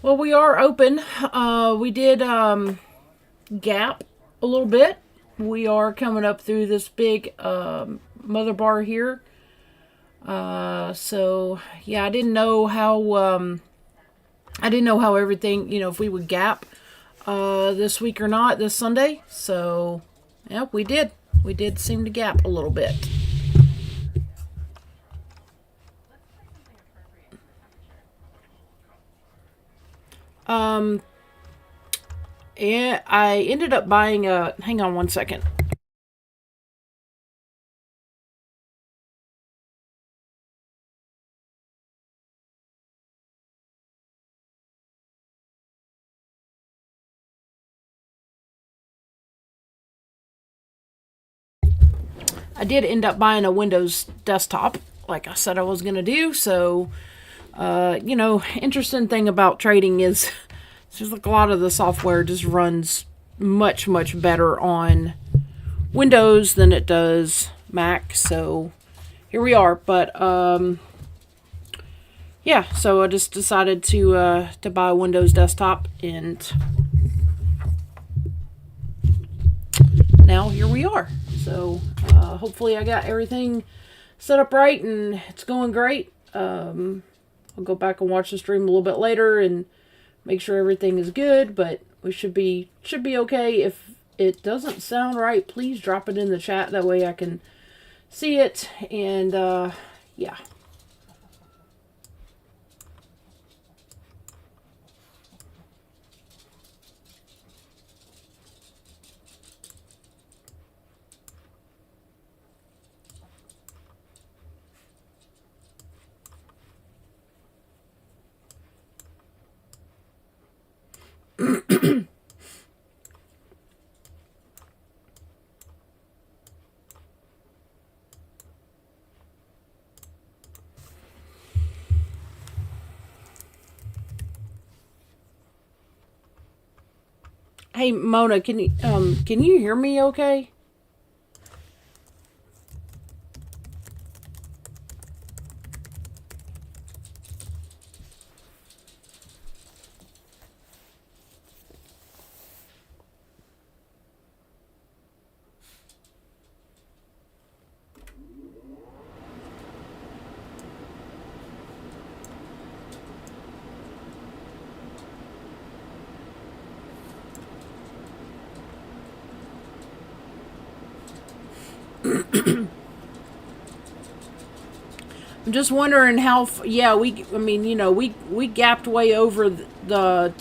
Well, we are open. We did gap a little bit. We are coming up through this big mother bar here. So yeah, I didn't know how everything, if we would gap this week or not this Sunday. So yeah, we did. We did seem to gap a little bit. Um, and I ended up buying a. Hang on one second. I did end up buying a Windows desktop, like I said I was gonna do. So, interesting thing about trading is it's just like a lot of the software just runs much better on Windows than it does Mac. So here we are. But yeah, so I just decided to buy a Windows desktop, and now here we are. So hopefully I got everything set up right and it's going great. I'll go back and watch the stream a little bit later and make sure everything is good, but we should be okay. If it doesn't sound right, please drop it in the chat. That way I can see it. And yeah. Hey Mona, can you hear me okay? I'm just wondering how. Yeah, we. I mean, we gapped way over the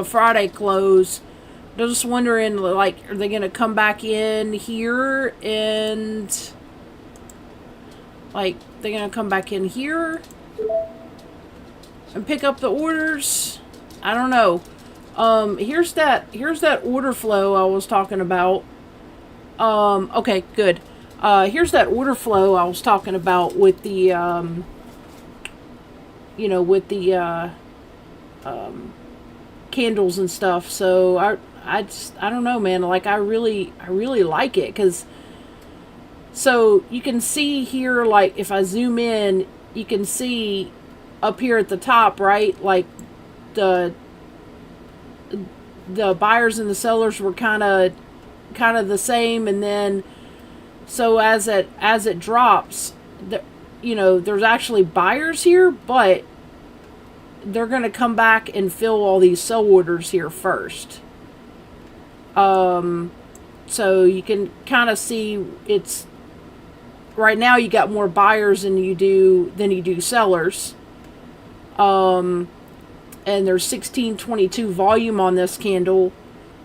Friday close. Just wondering, like, are they gonna come back in here and like they're gonna come back in here and pick up the orders? I don't know. Here's that order flow I was talking about. Okay, good. Here's that order flow I was talking about with the with the candles and stuff. So I don't know, man. Like I really like it because so you can see here, like if I zoom in, you can see up here at the top, right? Like the the buyers and the sellers were kind of the same, and then so as it drops, there's actually buyers here, but they're going to come back and fill all these sell orders here first. So you can kind of see it's right now you got more buyers than you do sellers. And there's 1622 volume on this candle,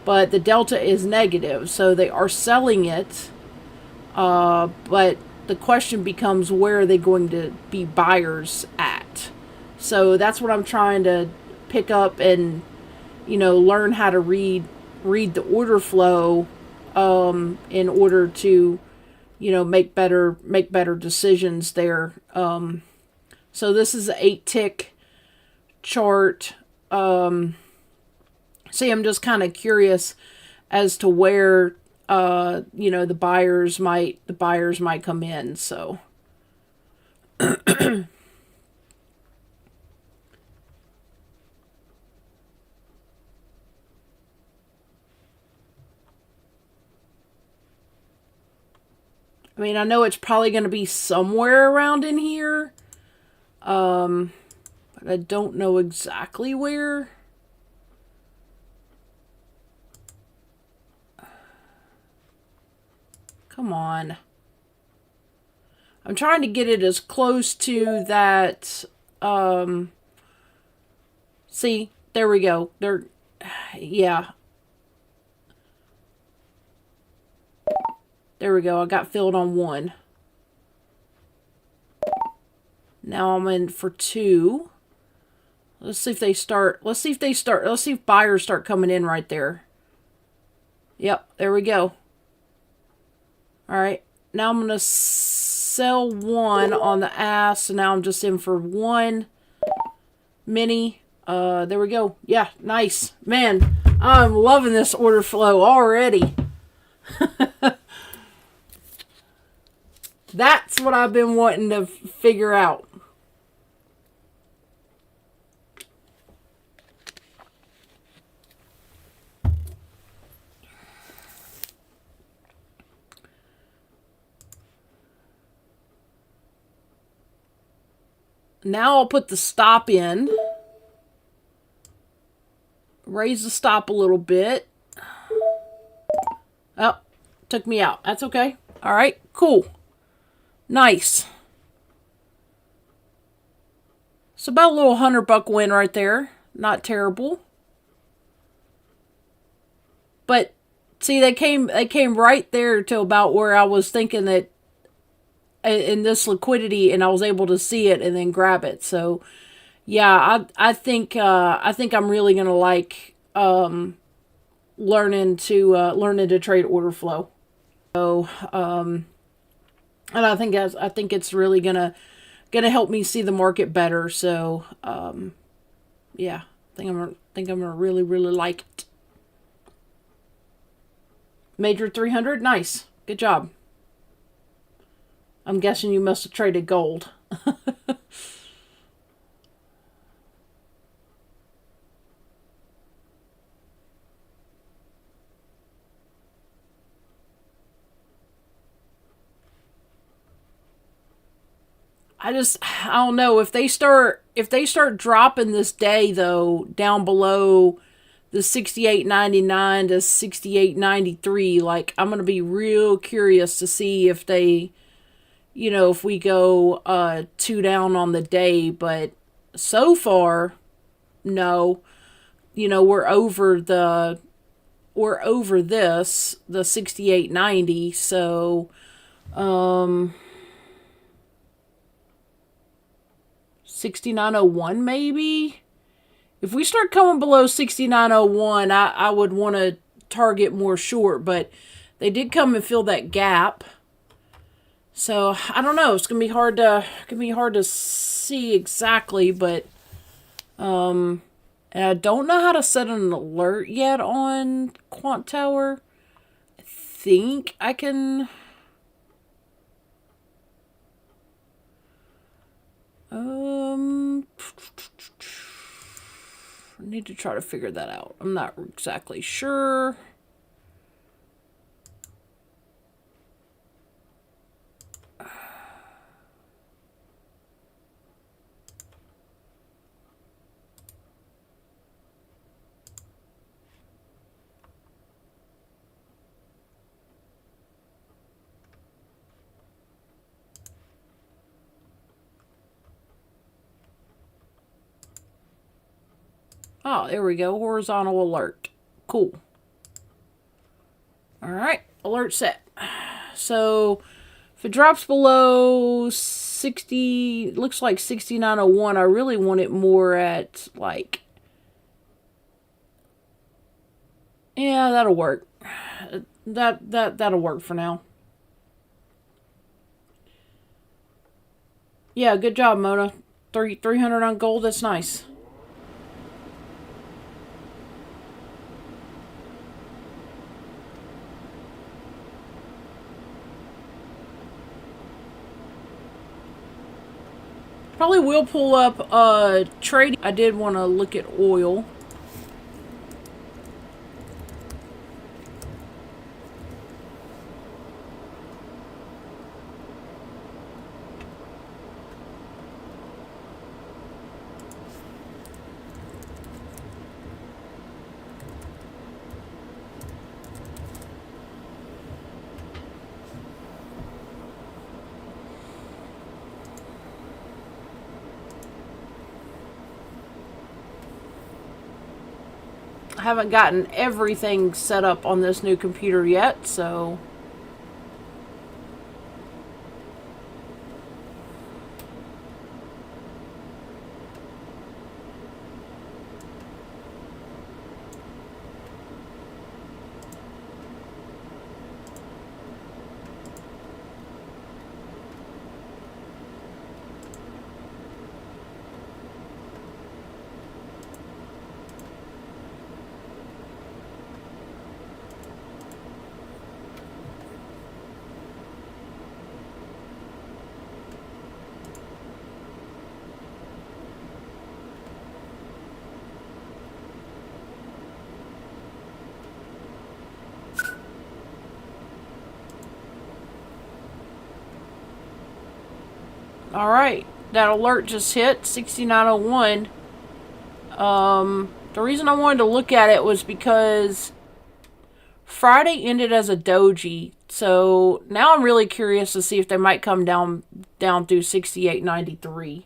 but the delta is negative, so they are selling it. But the question becomes, where are they going to be buyers at? So that's what I'm trying to pick up and learn how to read the order flow in order to make better decisions there. So this is an 8 tick chart. See, I'm just kind of curious as to where the buyers might come in. So I mean, I know it's probably going to be somewhere around in here. But I don't know exactly where. Come on. I'm trying to get it as close to that. See, there we go. There, yeah. There we go. I got filled on 1. Now I'm in for 2. Let's see if they start. Let's see if buyers start coming in right there. Yep, there we go. All right. Now I'm going to sell 1 on the ass. So now I'm just in for 1 mini. There we go. Yeah, nice. Man, I'm loving this order flow already. That's what I've been wanting to figure out. Now I'll put the stop in. Raise the stop a little bit. Oh, took me out. That's okay. All right, cool. Nice. It's about a little $100 win right there. Not terrible. But see, they came right there to about where I was thinking that in this liquidity, and I was able to see it and then grab it. So yeah, I think I'm really gonna like learning to trade order flow. So and I think it's really gonna help me see the market better. So yeah, I think I'm gonna really like it. Major 300, nice, good job. I'm guessing you must have traded gold. I don't know if they start dropping this day though down below the 68.99 to 68.93. Like, I'm gonna be real curious to see if they, if we go 2 down on the day. But so far, no. We're over this, the 68.90. So 69.01 maybe. If we start coming below 69.01, I would want to target more short, but they did come and fill that gap. So I don't know. It's gonna be hard to see exactly, but and I don't know how to set an alert yet on Quantower. I think I can. I need to try to figure that out. I'm not exactly sure. Oh, there we go. Horizontal alert. Cool. All right. Alert set. So if it drops below 60, looks like 69.01, I really want it more at like, yeah, that'll work. That'll work for now. Yeah, good job, Mona. 300 on gold. That's nice. Probably will pull up trading. I did want to look at oil. haven't gotten everything set up on this new computer yet, so... Alright, that alert just hit, 6901. The reason I wanted to look at it was because Friday ended as a doji, so now I'm really curious to see if they might come down through 6893.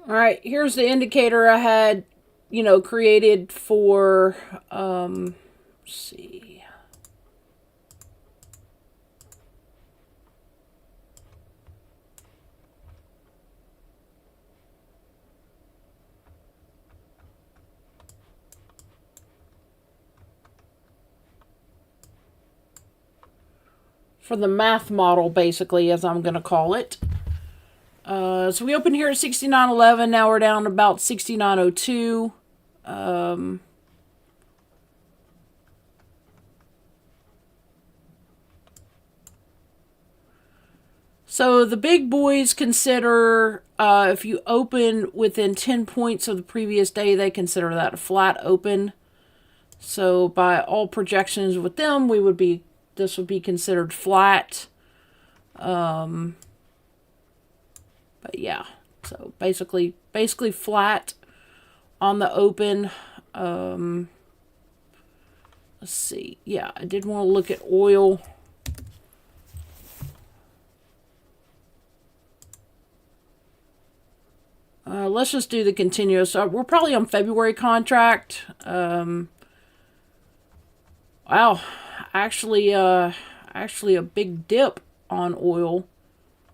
Alright, here's the indicator I had, created for, let's see. For the math model, basically, as I'm going to call it. So we opened here at 6911. Now we're down to about 6902. So the big boys consider, if you open within 10 points of the previous day, they consider that a flat open. So by all projections with them, this would be considered flat. But yeah, so basically flat on the open. Let's see. Yeah, I did want to look at oil. Let's just do the continuous. We're probably on February contract. Wow, actually a big dip on oil.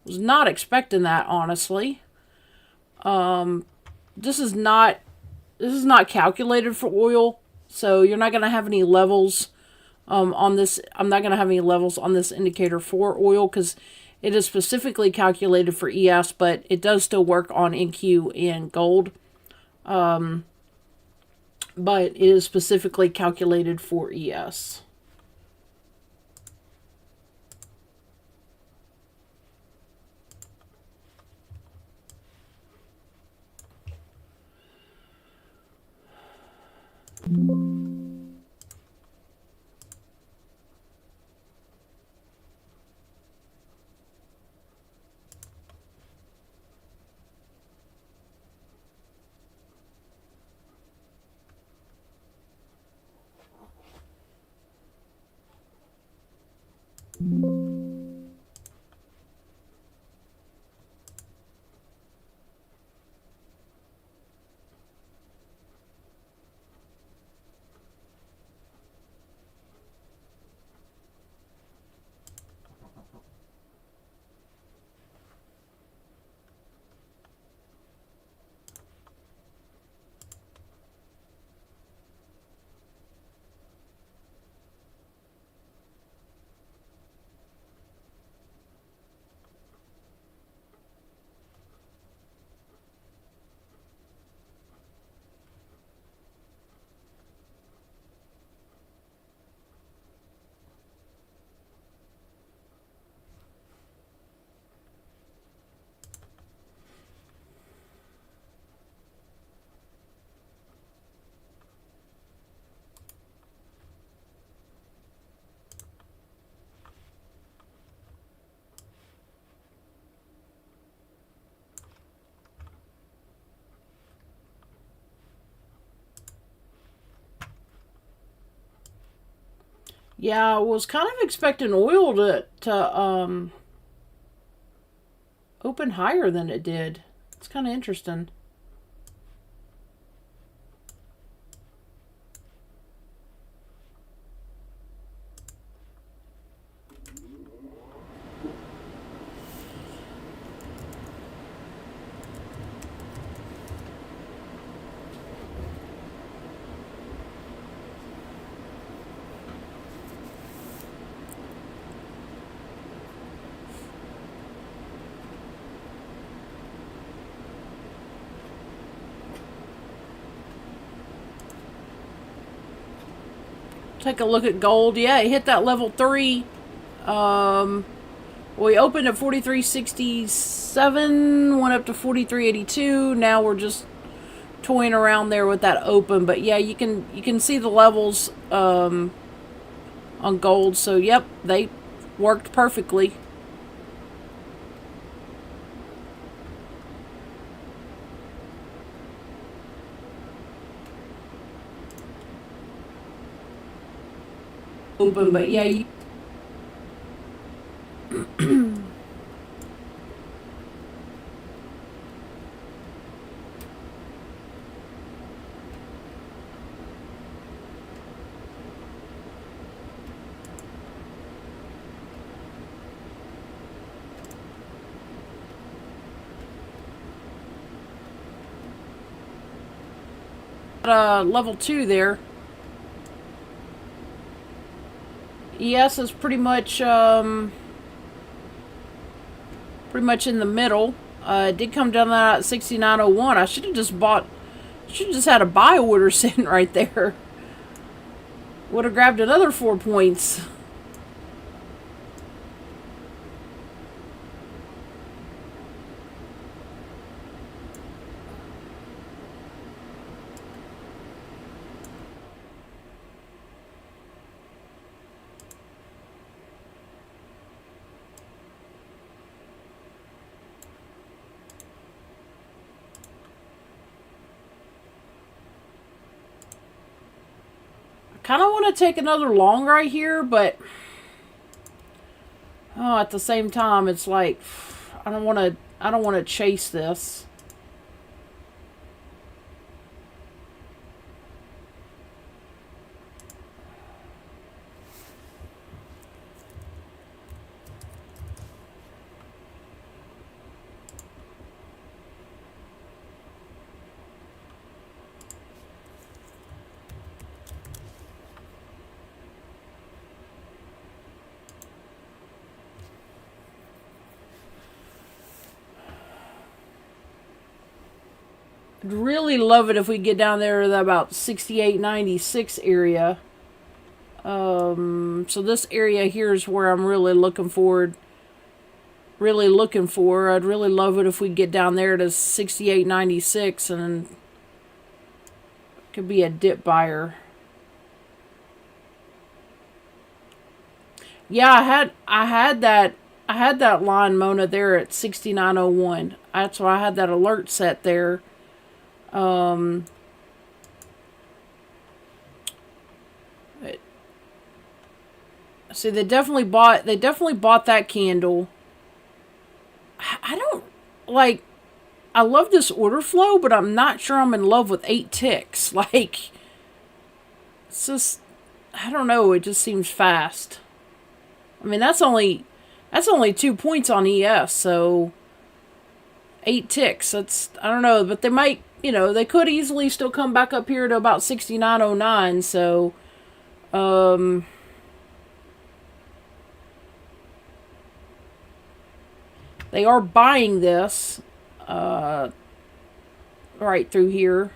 Was not expecting that, honestly. This is not calculated for oil, so you're not gonna have any levels on this. I'm not gonna have any levels on this indicator for oil because it is specifically calculated for ES, but it does still work on NQ and gold. But it is specifically calculated for ES. Yeah, I was kind of expecting oil to open higher than it did. It's kind of interesting. Take a look at gold. Yeah, it hit that level 3. We opened at 43.67, went up to 43.82. Now we're just toying around there with that open. But yeah, you can see the levels on gold. So yep, they worked perfectly. Open, but yeah, you level 2 there. ES is pretty much in the middle. It did come down at 69.01. I should have just had a buy order sitting right there. Would have grabbed another 4 points. Kind of want to take another long right here, but at the same time, it's like I don't want to chase this. I'd really love it if we get down there to the about 68.96 area. So this area here is where I'm really looking for. I'd really love it if we get down there to 68.96 and it could be a dip buyer. Yeah, I had that line, Mona, there at 69.01. That's why I had that alert set there. See, they definitely bought that candle. I don't like. I love this order flow, but I'm not sure I'm in love with 8 ticks. Like, it's just, I don't know. It just seems fast. I mean, that's only 2 points on ES, so 8 ticks. That's, I don't know, but they might, they could easily still come back up here to about 69.09. So, they are buying this right through here.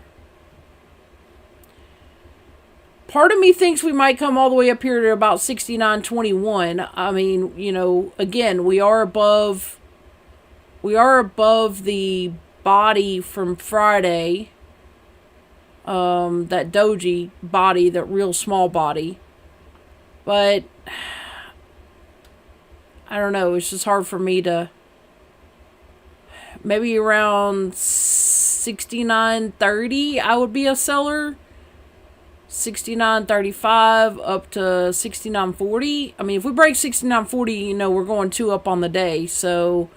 Part of me thinks we might come all the way up here to about 69.21. I mean, again, we are above the body from Friday. That doji body, that real small body. But I don't know, it's just hard for me to. Maybe around 69.30 I would be a seller. 69.35 up to 69.40. I mean, if we break 69.40, you know, we're going 2 up on the day. So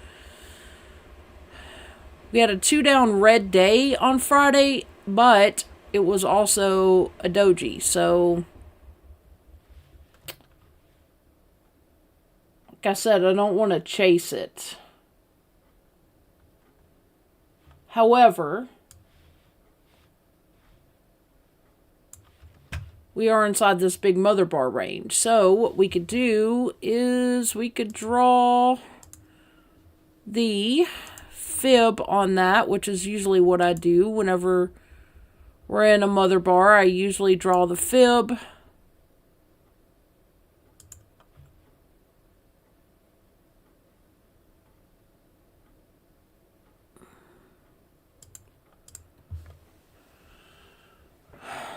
we had a 2 down red day on Friday, but it was also a doji. So like I said, I don't want to chase it. However, we are inside this big mother bar range. So what we could do is we could draw the fib on that, which is usually what I do whenever we're in a mother bar. I usually draw the fib.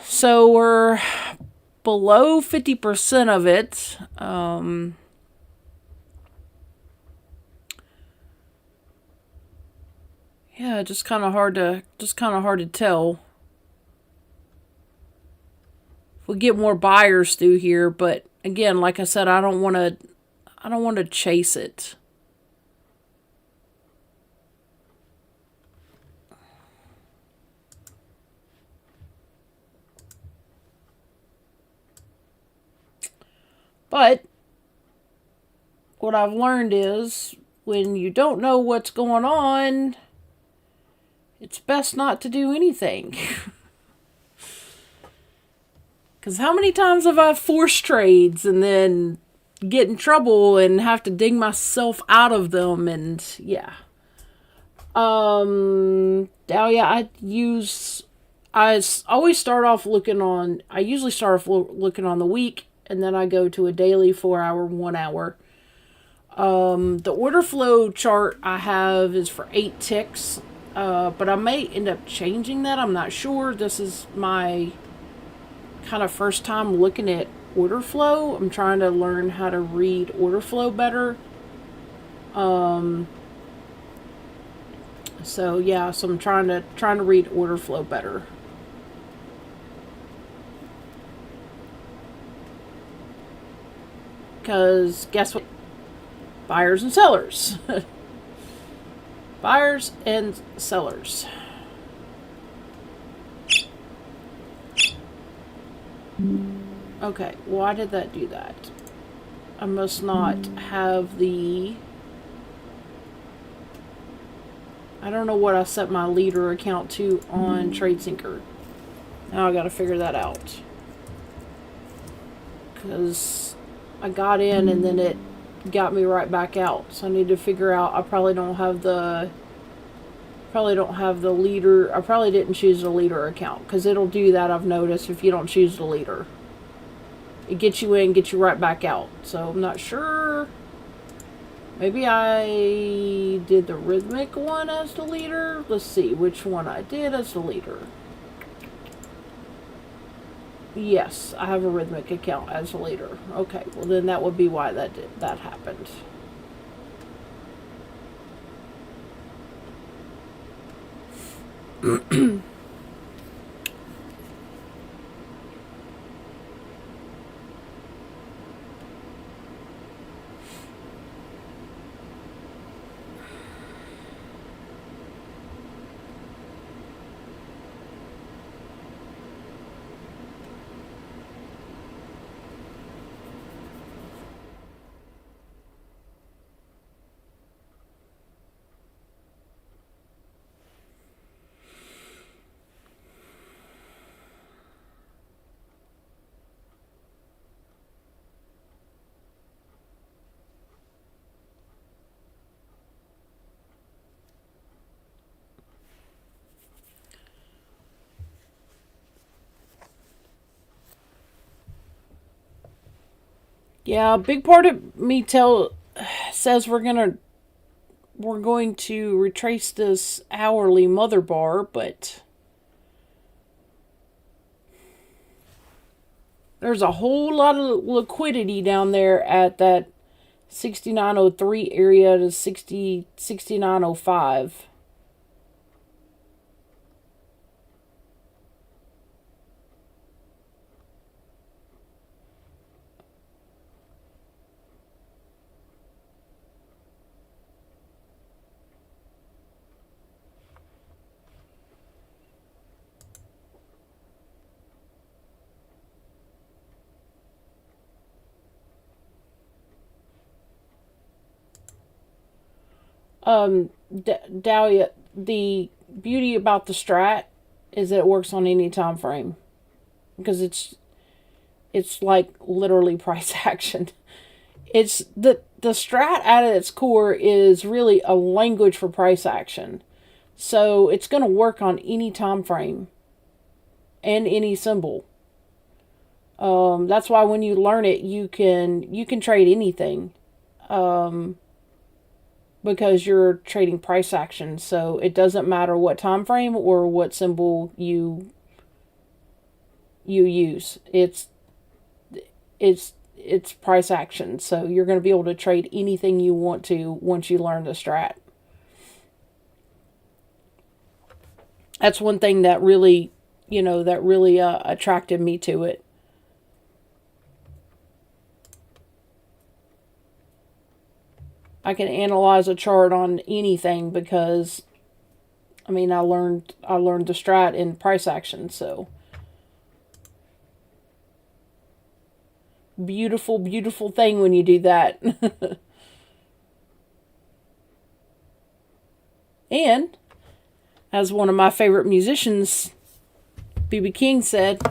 So we're below 50% of it. Yeah, just kind of hard to tell. If we get more buyers through here, but again, like I said, I don't want to chase it. But what I've learned is when you don't know what's going on, it's best not to do anything. Because how many times have I forced trades and then get in trouble and have to dig myself out of them? And yeah. Oh yeah, I always start off looking on, I usually start off looking on the week, and then I go to a daily 4 hour, 1 hour. The order flow chart I have is for 8 ticks, but I may end up changing that. I'm not sure. This is my kind of first time looking at order flow. I'm trying to learn how to read order flow better. So yeah, so I'm trying to read order flow better. Because guess what? Buyers and sellers. Buyers and sellers. Okay, why did that do that? I must not have the... I don't know what I set my leader account to on TradeSync. Now I gotta figure that out. Because I got in and then it got me right back out. So I need to figure out, I probably don't have the leader. I probably didn't choose the leader account, because it'll do that, I've noticed, if you don't choose the leader. It gets you in, gets you right back out. So I'm not sure. Maybe I did the rhythmic one as the leader. Let's see which one I did as the leader. Yes, I have a rhythmic account as a leader. Okay, well then that would be why that happened. Yeah, a big part of me says we're going to retrace this hourly mother bar, but there's a whole lot of liquidity down there at that 6903 area to 6905. Dahlia, the beauty about the strat is that it works on any time frame because it's like literally price action. It's the strat at its core is really a language for price action. So it's going to work on any time frame and any symbol. That's why when you learn it, you can trade anything, because you're trading price action. So it doesn't matter what time frame or what symbol you use. It's price action. So you're going to be able to trade anything you want to once you learn the strat. That's one thing that really, attracted me to it. I can analyze a chart on anything because I learned the strat in price action, so beautiful, beautiful thing when you do that. And as one of my favorite musicians, B.B. King, said,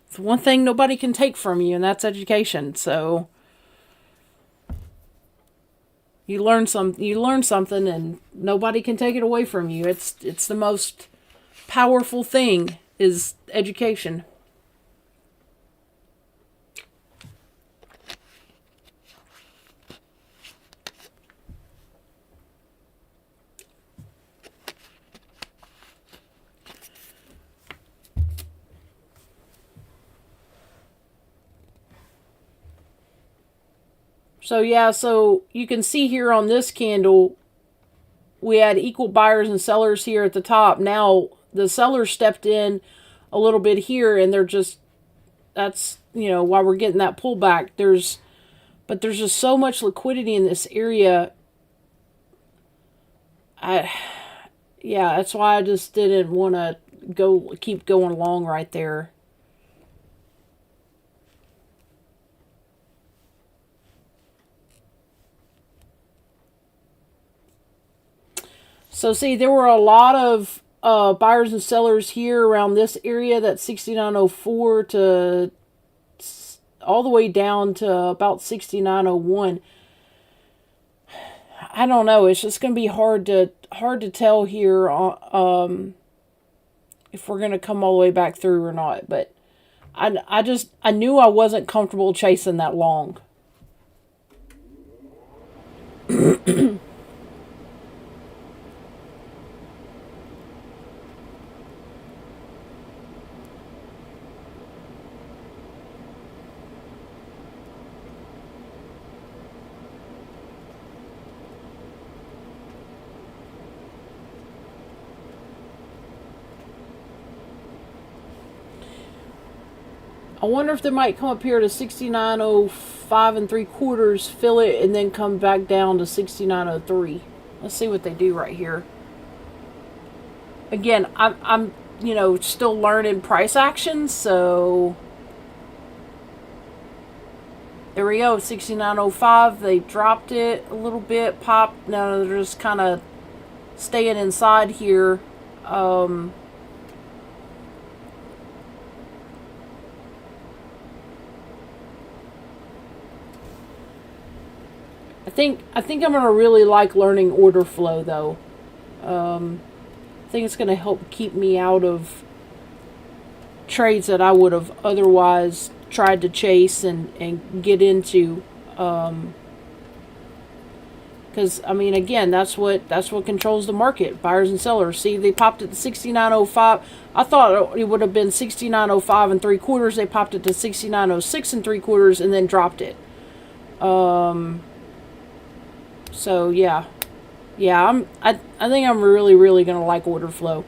it's one thing nobody can take from you, and that's education. So you learn something, and nobody can take it away from you. It's the most powerful thing is education. So yeah, so you can see here on this candle, we had equal buyers and sellers here at the top. Now the sellers stepped in a little bit here, and that's why we're getting that pullback. But there's just so much liquidity in this area. Yeah, that's why I just didn't want to keep going along right there. So see, there were a lot of buyers and sellers here around this area, that 6904 to all the way down to about 6901. I don't know. It's just going to be hard to tell here if we're going to come all the way back through or not. But I knew I wasn't comfortable chasing that long. I wonder if they might come up here to 6905 and 3/4, fill it, and then come back down to 6903. Let's see what they do right here. Again, I'm still learning price action, so there we go. 6905. They dropped it a little bit, popped. Now they're just kind of staying inside here. I think I'm gonna really like learning order flow though. I think it's gonna help keep me out of trades that I would have otherwise tried to chase and get into. Because again, that's what controls the market. Buyers and sellers. See, they popped it to 6905. I thought it would have been 6905 and 3/4. They popped it to 6906 and 3/4, and then dropped it. So yeah, I think I'm really, really gonna like order flow.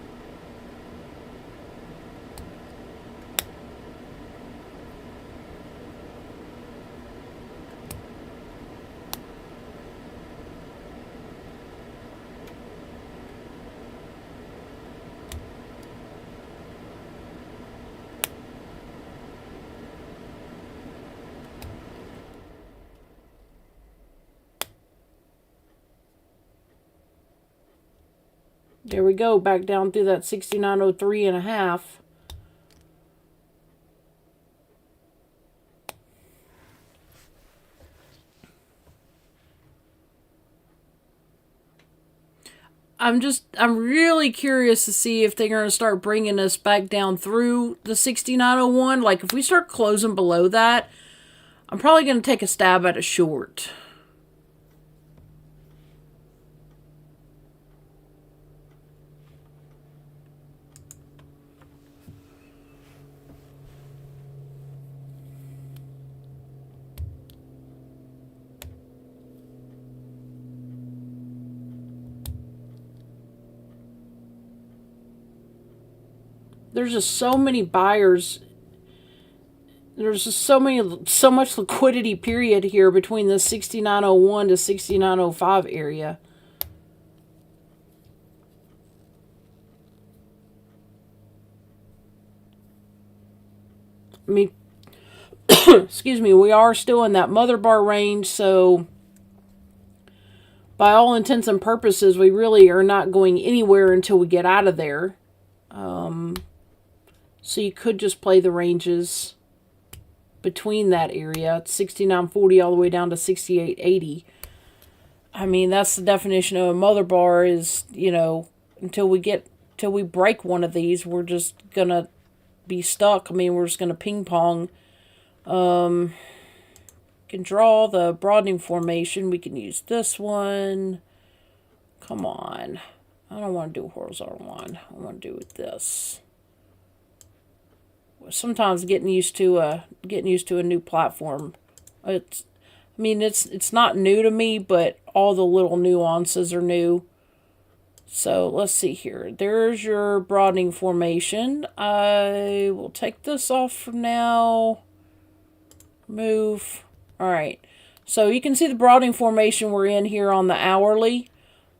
There we go, back down through that 6903.5. I'm really curious to see if they're going to start bringing us back down through the 6901. Like, if we start closing below that, I'm probably going to take a stab at a short. There's just so many buyers. There's just so much liquidity period here between the 6901 to 6905 area. I mean, excuse me, we are still in that mother bar range, so by all intents and purposes, we really are not going anywhere until we get out of there. So you could just play the ranges between that area, 6940 all the way down to 6880. I mean, that's the definition of a mother bar is, you know, until we break one of these, we're just gonna be stuck. I mean, we're just gonna ping pong. Can draw the broadening formation. We can use this one. Come on. I don't want to do a horizontal line. I want to do this. Sometimes getting used to a new platform. It's not new to me, but all the little nuances are new. So let's see here. There's your broadening formation. I will take this off for now. Move. All right. So you can see the broadening formation we're in here on the hourly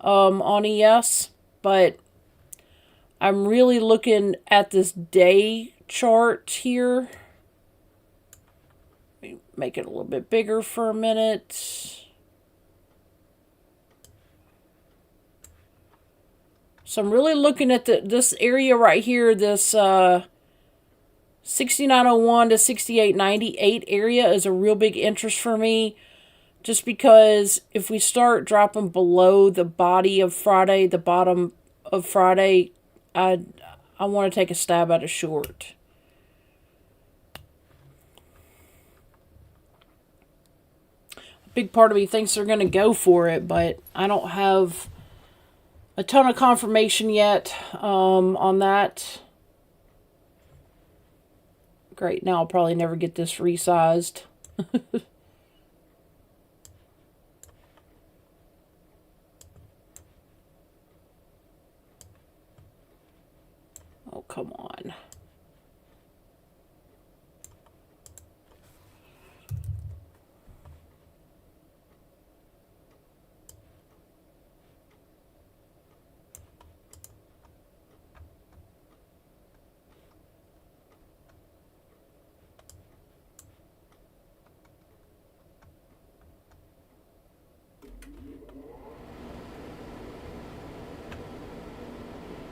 on ES, but I'm really looking at this day chart here. Let me make it a little bit bigger for a minute. So I'm really looking at this area right here, this 6901 to 6898 area is a real big interest for me. Just because if we start dropping below the body of Friday, the bottom of Friday, I want to take a stab at a short. A big part of me thinks they're going to go for it, but I don't have a ton of confirmation yet on that. Great, now I'll probably never get this resized. Oh, come on.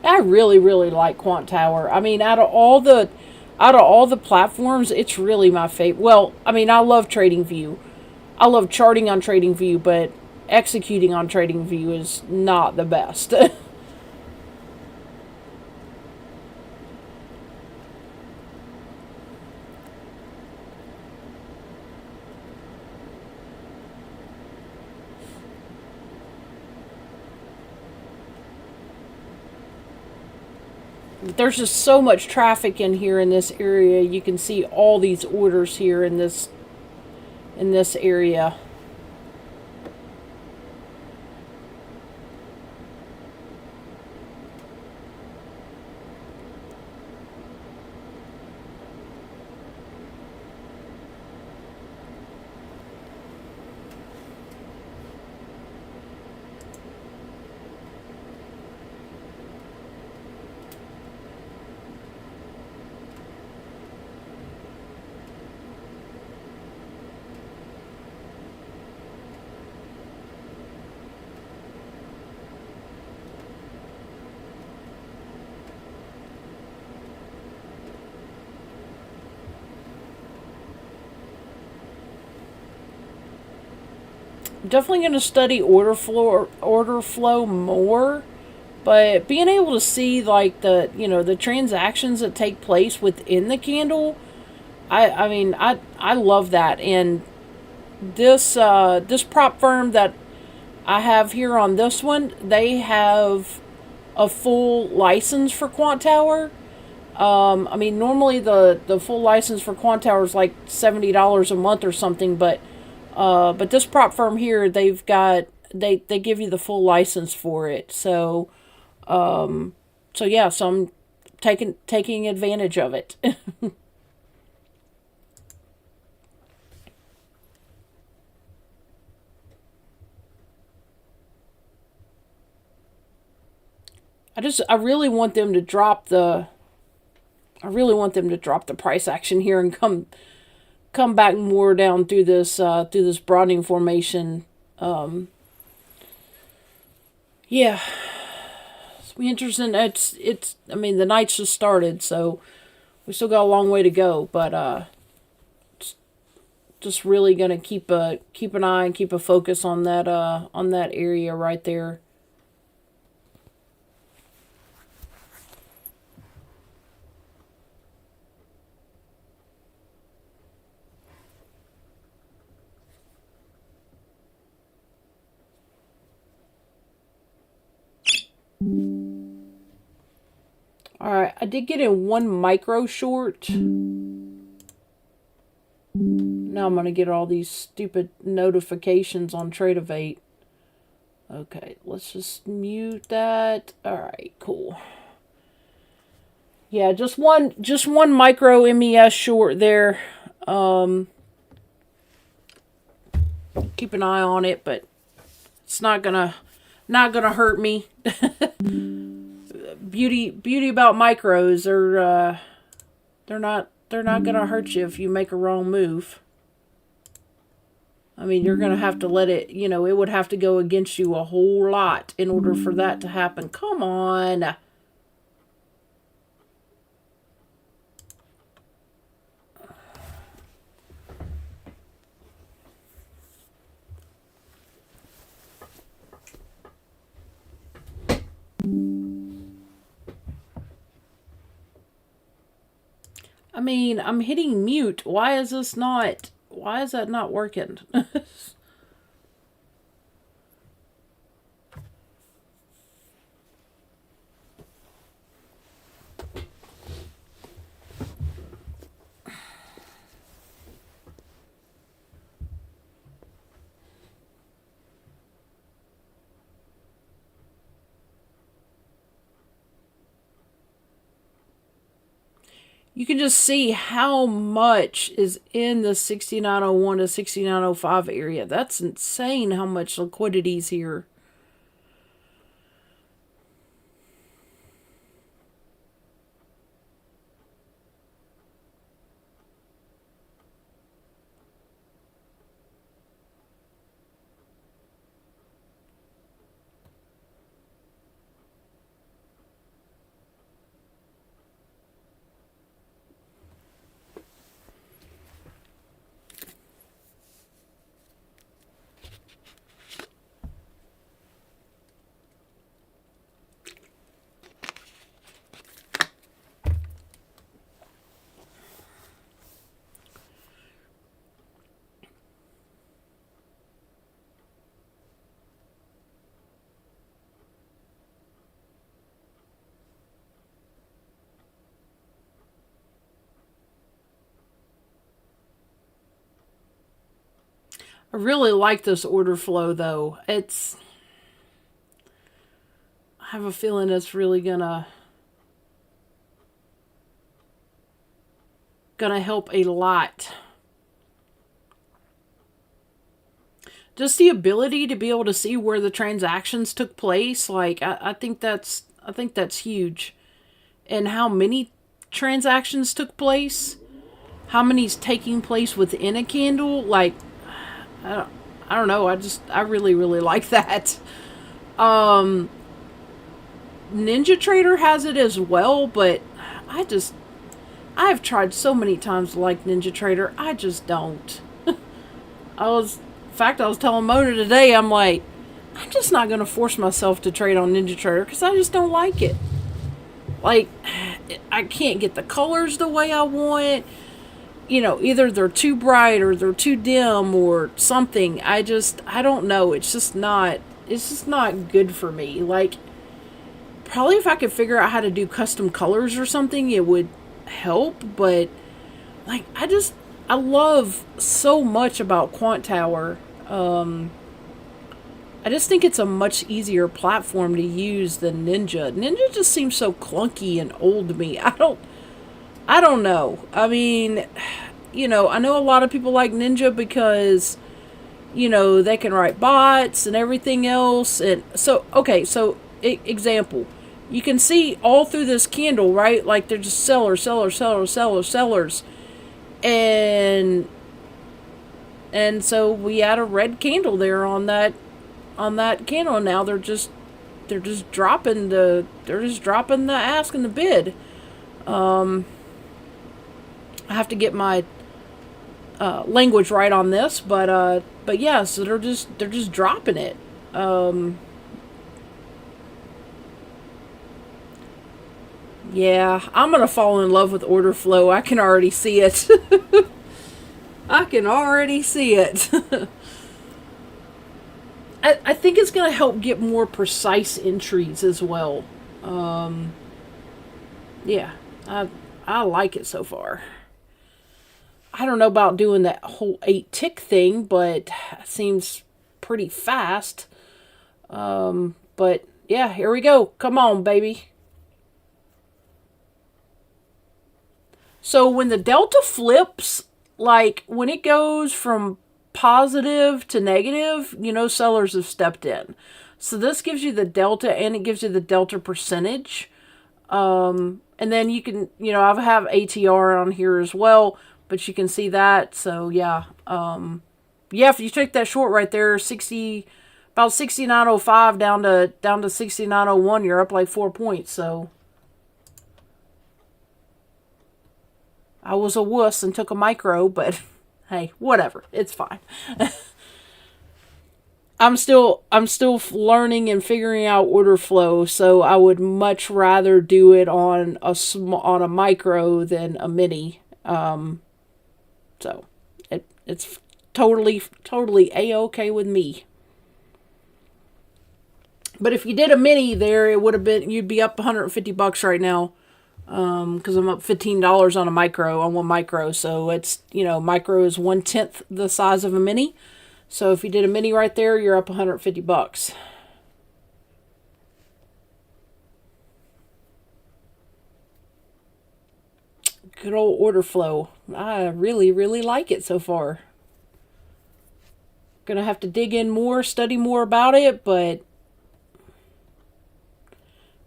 I really, really like Quantower. I mean, out of all the platforms, it's really my favorite. Well, I mean, I love TradingView. I love charting on TradingView, but executing on TradingView is not the best. There's just so much traffic in here in this area. You can see all these orders here in this area. definitely going to study order flow more. But being able to see like the transactions that take place within the candle, I mean I love that. And this prop firm that I have here on this one, they have a full license for Quantower. I mean, normally the full license for Quantower is like $70 a month or something, but this prop firm here, they give you the full license for it. So yeah, so I'm taking advantage of it. I really want them to drop the price action here and come back more down through this broadening formation. Yeah, it's be interesting. It's I mean the night's just started, so we still got a long way to go. But just really gonna keep an eye and keep a focus on that area right there. All right, I did get in one micro short. Now I'm gonna get all these stupid notifications on Tradeovate. Okay, let's just mute that. All right, cool. Yeah, just one micro MES short there. Keep an eye on it, but it's not gonna hurt me. Beauty about micros are they're not gonna hurt you if you make a wrong move. I mean, you're gonna have to let it. It would have to go against you a whole lot in order for that to happen. Come on. I mean, I'm hitting mute. Why is this not? Why is that not working? You can just see how much is in the 6901 to 6905 area. That's insane how much liquidity is here. I really like this order flow though. I have a feeling it's really gonna help a lot. Just the ability to be able to see where the transactions took place, like I think that's huge. And how many transactions took place, how many's taking place within a candle, like I don't know, I really like that. Ninja Trader has it as well, but I've tried so many times to like Ninja Trader, I just don't. I was In fact, I was telling Mona today, I'm like, I'm just not going to force myself to trade on Ninja Trader because I just don't like it. Like, I can't get the colors the way I want. You know, either they're too bright or they're too dim or something. I don't know. It's just not good for me. Like, probably if I could figure out how to do custom colors or something, it would help. But, like, I love so much about Quantower. I just think it's a much easier platform to use than Ninja. Ninja just seems so clunky and old to me. I don't know. I mean, you know, I know a lot of people like Ninja because, you know, they can write bots and everything else. And so, okay, so example, you can see all through this candle, right? Like they're just sellers, sellers, sellers, sellers, sellers. And so we had a red candle there on that candle, and now they're just dropping the ask and the bid. I have to get my language right on this, but yeah, so they're just dropping it. Yeah, I'm gonna fall in love with order flow. I can already see it. I can already see it. I think it's gonna help get more precise entries as well. Yeah, I like it so far. I don't know about doing that whole 8 tick thing, but it seems pretty fast. But yeah, here we go. Come on, baby. So when the delta flips, like when it goes from positive to negative, you know, sellers have stepped in. So this gives you the delta and it gives you the delta percentage. And then you can, you know, I have ATR on here as well, but you can see that. So yeah, yeah, if you take that short right there, about 69.05 down to 69.01, you're up like 4 points. So I was a wuss and took a micro, but hey, whatever, it's fine. I'm still learning and figuring out order flow, so I would much rather do it on a micro than a mini. So it's totally a-okay with me. But if you did a mini there, it would have been, you'd be up $150 right now. Because I'm up $15 on one micro. So it's, you know, micro is 1/10 the size of a mini. So if you did a mini right there, you're up $150. Good old order flow. I really like it so far. Gonna have to dig in more, study more about it, but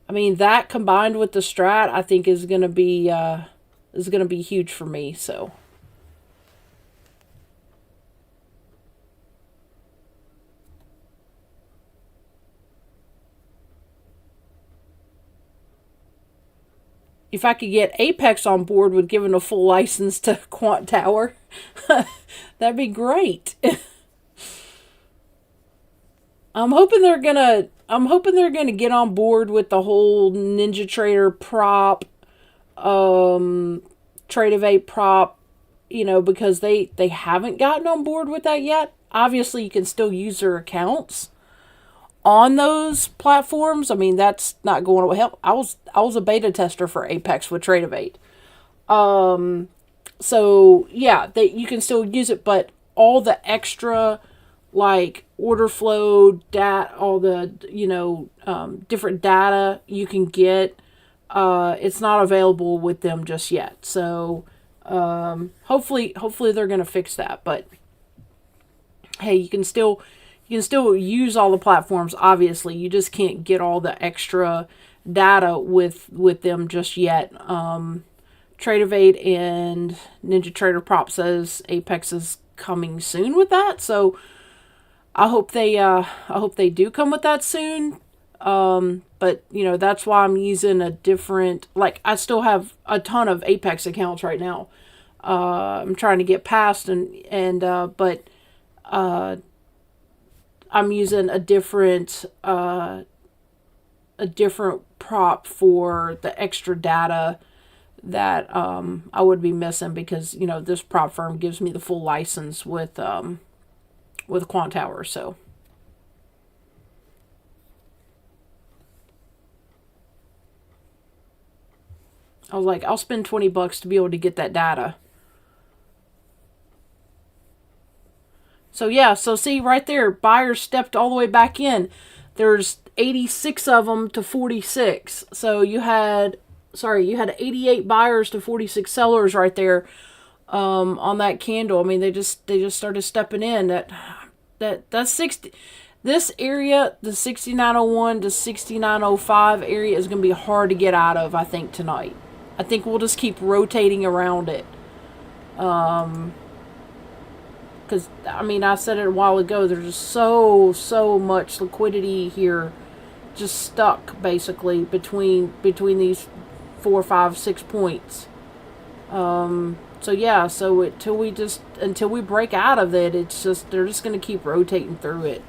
I mean, that combined with the strat, I think is gonna be huge for me. So if I could get Apex on board with giving a full license to Quantower, that'd be great. I'm hoping they're gonna get on board with the whole Ninja Trader prop, Trade prop, you know, because they haven't gotten on board with that yet. Obviously, you can still use their accounts on those platforms. I mean, that's not going away. Hell, I was a beta tester for Apex with Trade. So yeah, you can still use it, but all the extra like order flow data, all the, you know, different data you can get, it's not available with them just yet. So hopefully they're gonna fix that. But hey, you can still use all the platforms. Obviously, you just can't get all the extra data with them just yet. Trade and Ninja Trader Prop says Apex is coming soon with that, so I hope they do come with that soon. But you know, that's why I'm using a different, like, I still have a ton of Apex accounts right now. I'm trying to get past but I'm using a different prop for the extra data that I would be missing, because this prop firm gives me the full license with Quantower. So I was like, I'll spend $20 to be able to get that data. So yeah, so see right there, buyers stepped all the way back in. There's 86 of them to 46. So you had 88 buyers to 46 sellers right there on that candle. I mean, they just started stepping in. That's 60. This area, the 6901 to 6905 area, is going to be hard to get out of, I think, tonight. I think we'll just keep rotating around it. Because, I mean, I said it a while ago, there's just so much liquidity here, just stuck, basically, between these 4, 5, 6 points. So yeah, so until we break out of it, they're just going to keep rotating through it.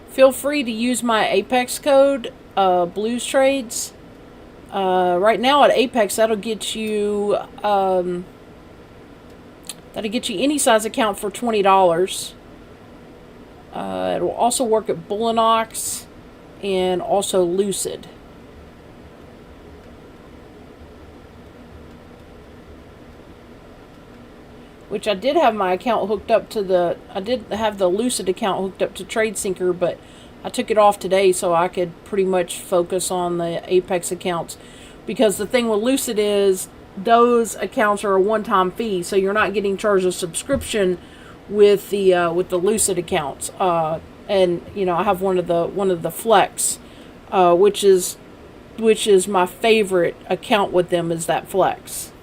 Feel free to use my Apex code, Blues Trades. Right now at Apex, that'll get you any size account for $20. It will also work at Bullinox and also Lucid. Which I did have my account hooked up to I did have the Lucid account hooked up to TradeSyncer, but I took it off today so I could pretty much focus on the Apex accounts. Because the thing with Lucid is those accounts are a one-time fee, so you're not getting charged a subscription with the Lucid accounts. And I have one of the Flex, which is my favorite account with them, is that Flex.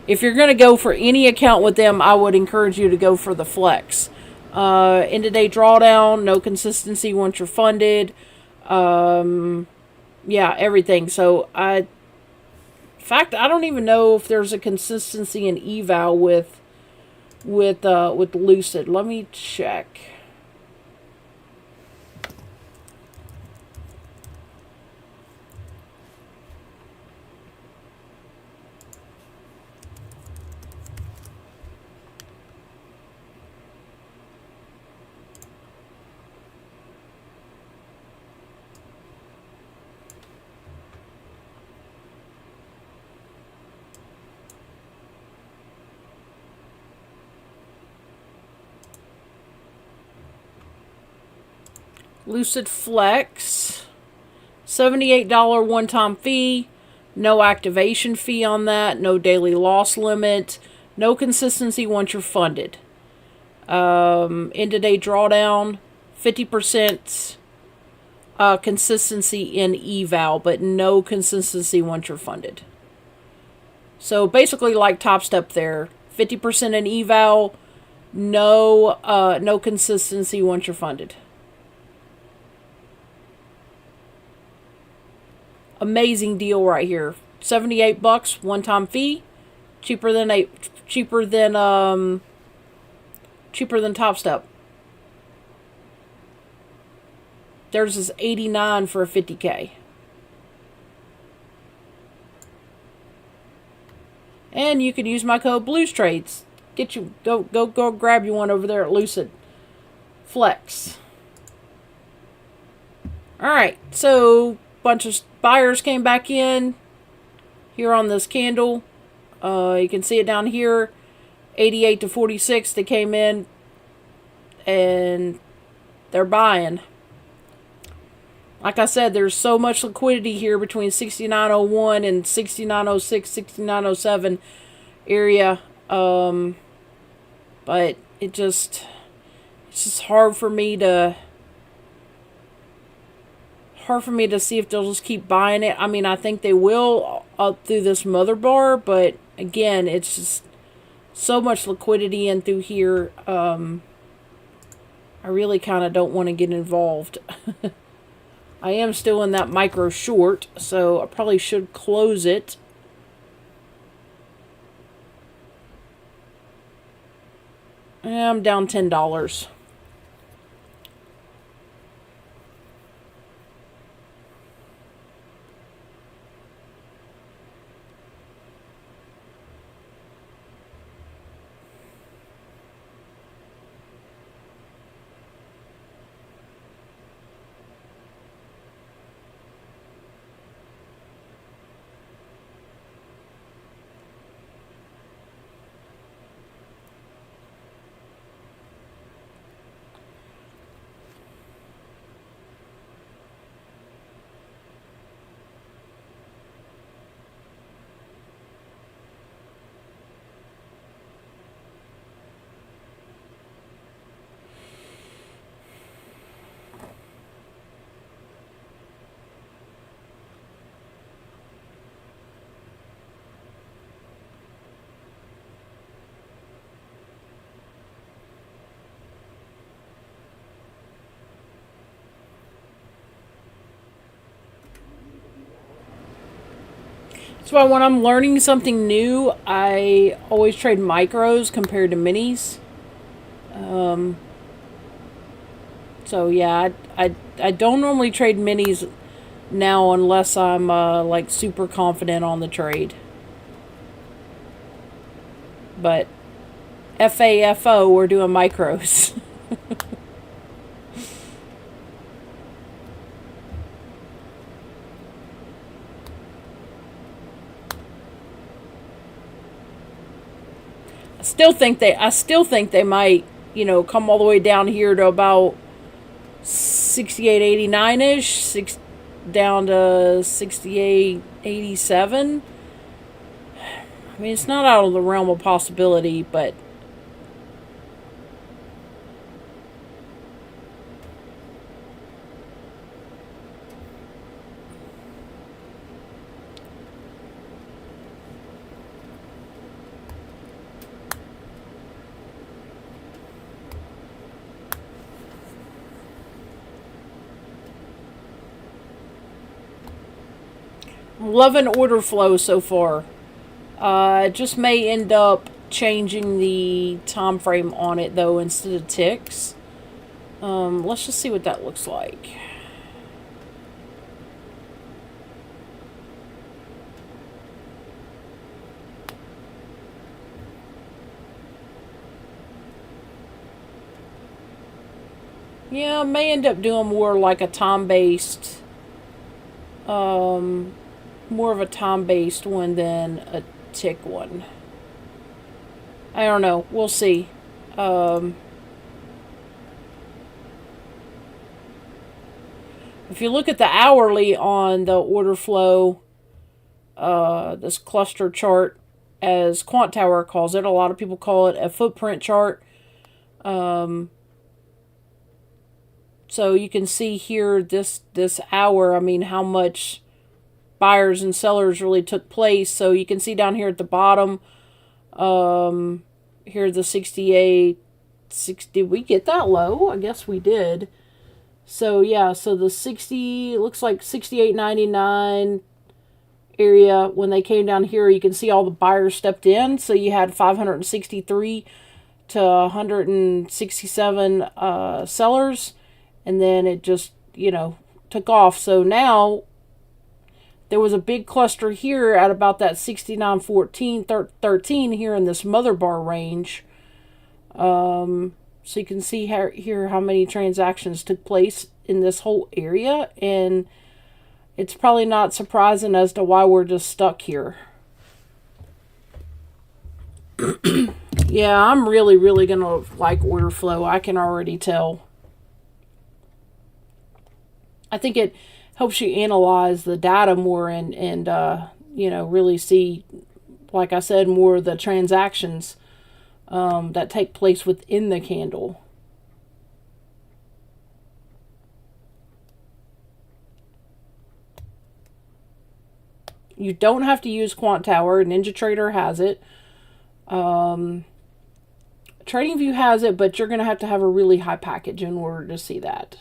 If you're going to go for any account with them, I would encourage you to go for the Flex. End-of-day drawdown, no consistency once you're funded. Yeah, everything. So, in fact, I don't even know if there's a consistency in eval with Lucid. Let me check. Lucid Flex, $78 one-time fee, no activation fee on that, no daily loss limit, no consistency once you're funded. End-of-day drawdown, 50% consistency in eval, but no consistency once you're funded. So basically like Top Step there, 50% in eval, no consistency once you're funded. Amazing deal right here. $78 one-time fee, cheaper than Top Step. Theirs is $89 for a 50K. And you can use my code Blues Trades. Go grab you one over there at Lucid Flex. All right, so bunch of buyers came back in here on this candle. You can see it down here, 88 to 46. They came in and they're buying. Like I said, there's so much liquidity here between 6901 and 6906, 6907 area. But it's It's just hard for me to see if they'll just keep buying it. I mean, I think they will up through this mother bar, but again, it's just so much liquidity in through here. I really kind of don't want to get involved. I am still in that micro short, so I probably should close it. I'm down $10. That's why when I'm learning something new, I always trade micros compared to minis. So yeah, I don't normally trade minis now unless I'm like super confident on the trade. But FAFO, we're doing micros. I still think they might, come all the way down here to about 68.89 ish, down to 68.87. I mean, it's not out of the realm of possibility, but I'm loving order flow so far. Just may end up changing the time frame on it though instead of ticks. Let's just see what that looks like. Yeah, I may end up doing more like a time-based, more of a time-based one than a tick one. I don't know. We'll see. If you look at the hourly on the order flow, this cluster chart, as Quantower calls it, a lot of people call it a footprint chart. So you can see here this hour, I mean, how much buyers and sellers really took place. So you can see down here at the bottom, here the 68, did we get that low? I guess we did. So yeah, so the 60, looks like 68.99 area, when they came down here, you can see all the buyers stepped in. So you had 563 to 167 sellers, and then it just, took off. So now there was a big cluster here at about that 69.13 here in this mother bar range. So you can see here how many transactions took place in this whole area, and it's probably not surprising as to why we're just stuck here. Yeah, I'm really, really going to like order flow. I can already tell. I think it helps you analyze the data more and really see, like I said, more of the transactions that take place within the candle. You don't have to use Quantower. NinjaTrader has it. TradingView has it, but you're going to have a really high package in order to see that.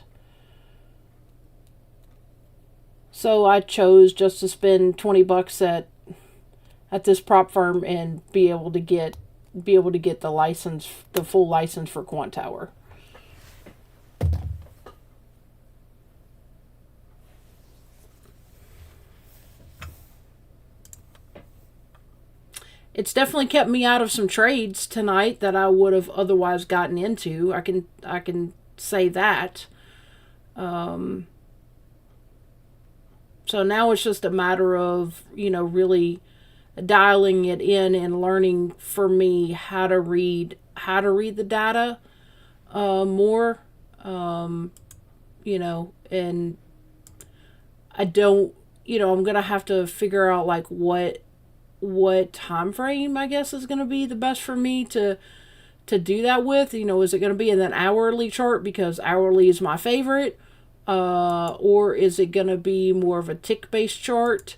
So I chose just to spend $20 at this prop firm and be able to get the license, the full license for Quantower. It's definitely kept me out of some trades tonight that I would have otherwise gotten into. I can say that. So now it's just a matter of, really dialing it in and learning for me how to read the data more. And I don't, I'm gonna have to figure out like what time frame I guess is gonna be the best for me to do that with. Is it gonna be in an hourly chart because hourly is my favorite, or is it gonna be more of a tick based chart?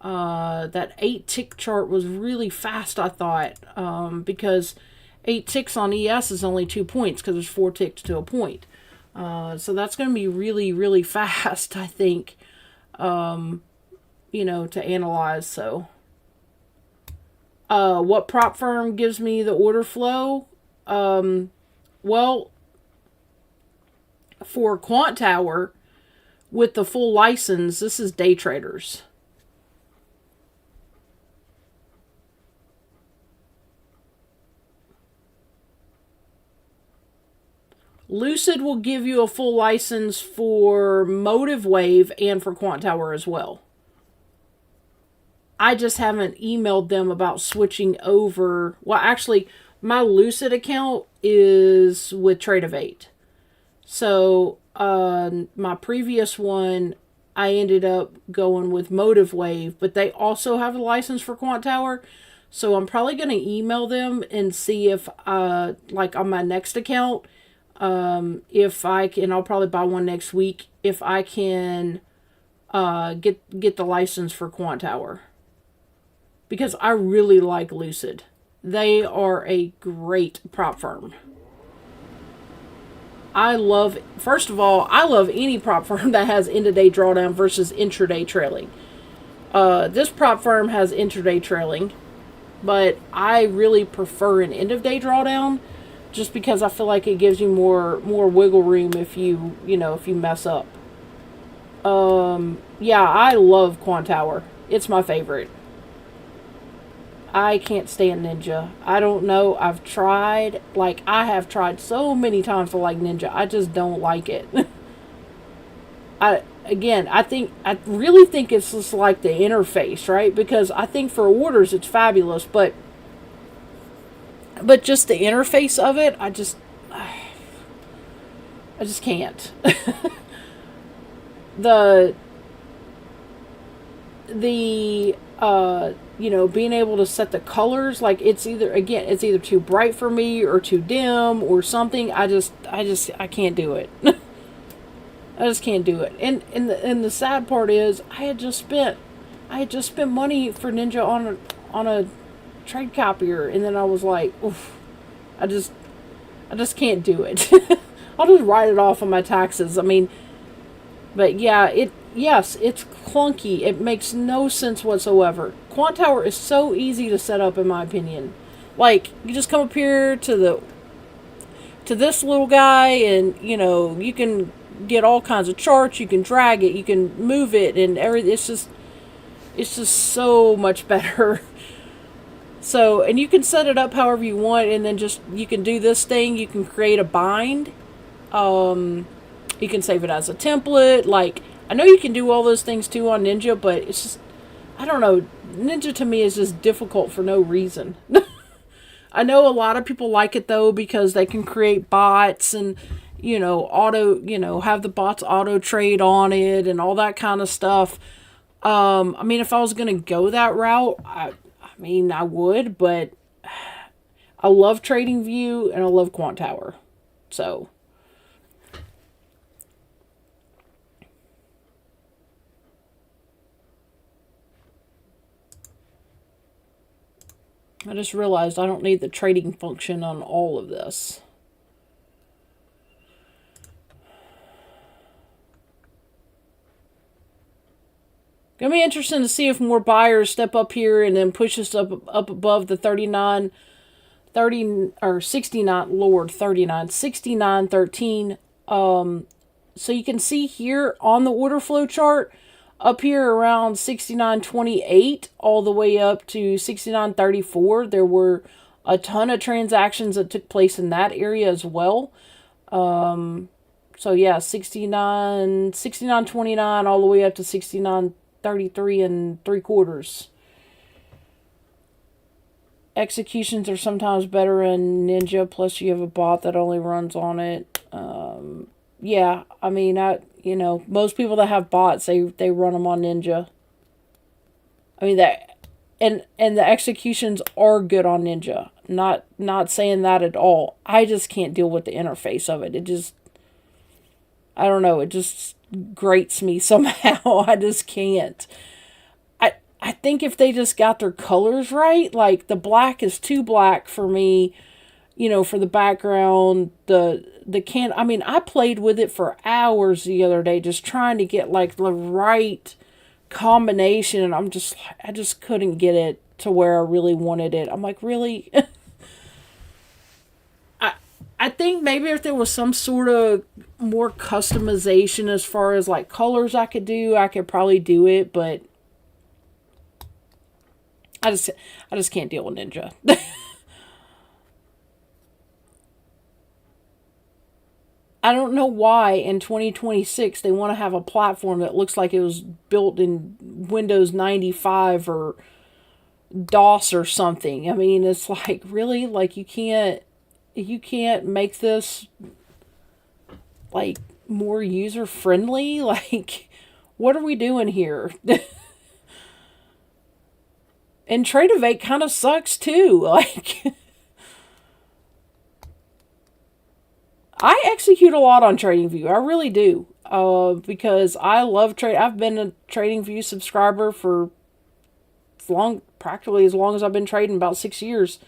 That 8 tick chart was really fast, I thought, because 8 ticks on ES is only 2 points because there's 4 ticks to a point. So that's going to be really, really fast, I think, to analyze. So, what prop firm gives me the order flow? Well, for Quantower, with the full license, this is Day Traders. Lucid will give you a full license for Motive Wave and for Quantower as well. I just haven't emailed them about switching over. Well, actually, my Lucid account is with Trade-of-8. So, my previous one, I ended up going with Motive Wave, but they also have a license for Quantower. So, I'm probably going to email them and see if, like on my next account, if I can, I'll probably buy one next week, if I can get the license for Quantower. Because I really like Lucid. They are a great prop firm. First of all, I love any prop firm that has end-of-day drawdown versus intraday trailing. This prop firm has intraday trailing, but I really prefer an end-of-day drawdown just because I feel like it gives you more wiggle room if you mess up. Yeah, I love Quantower. It's my favorite. I can't stand Ninja. I don't know. I have tried so many times to like Ninja. I just don't like it. I really think it's just like the interface, right? Because I think for orders it's fabulous, but just the interface of it, I just can't. the being able to set the colors, like it's either too bright for me or too dim or something. I can't do it. I just can't do it. And the sad part is I had just spent money for Ninja on a trade copier, and then I was like, oof, I just can't do it. I'll just write it off on my taxes. I mean, but yeah, it's clunky. It makes no sense whatsoever. Quantower is so easy to set up, in my opinion. Like, you just come up here to this little guy, and you can get all kinds of charts. You can drag it, you can move it, and everything. It's just so much better. So, and you can set it up however you want, and then you can do this thing. You can create a bind. You can save it as a template. Like, I know you can do all those things too on Ninja, but it's just, I don't know. Ninja to me is just difficult for no reason. I know a lot of people like it though because they can create bots and, have the bots auto trade on it and all that kind of stuff. I mean, if I was going to go that route, I would, but I love TradingView and I love Quantower. So, I just realized I don't need the trading function on all of this. Gonna be interesting to see if more buyers step up here and then push us up above the 39, 30 or 69. Lord, 39, 69.13. So you can see here on the order flow chart, up here around 69.28 all the way up to 69.34. There were a ton of transactions that took place in that area as well. So yeah, 69.29 all the way up to 69.33 and 3/4. Executions are sometimes better in Ninja, plus you have a bot that only runs on it. Yeah, I mean, most people that have bots, they run them on Ninja. I mean and the executions are good on Ninja. Not saying that at all. I just can't deal with the interface of it. I don't know, it just grates me somehow. I just can't. I think if they just got their colors right, like the black is too black for me, for the background, I mean, I played with it for hours the other day just trying to get like the right combination, and I just couldn't get it to where I really wanted it. I'm like, really? I think maybe if there was some sort of more customization as far as like colors I could probably do it, but I just can't deal with Ninja. I don't know why in 2026 they want to have a platform that looks like it was built in Windows 95 or DOS or something. I mean, it's like, really? Like you can't make this like more user friendly? Like, what are we doing here? And Tradeovate kind of sucks too. Like, I execute a lot on TradingView. I really do. Because I love trade. I've been a TradingView subscriber for practically as long as I've been trading, about 6 years.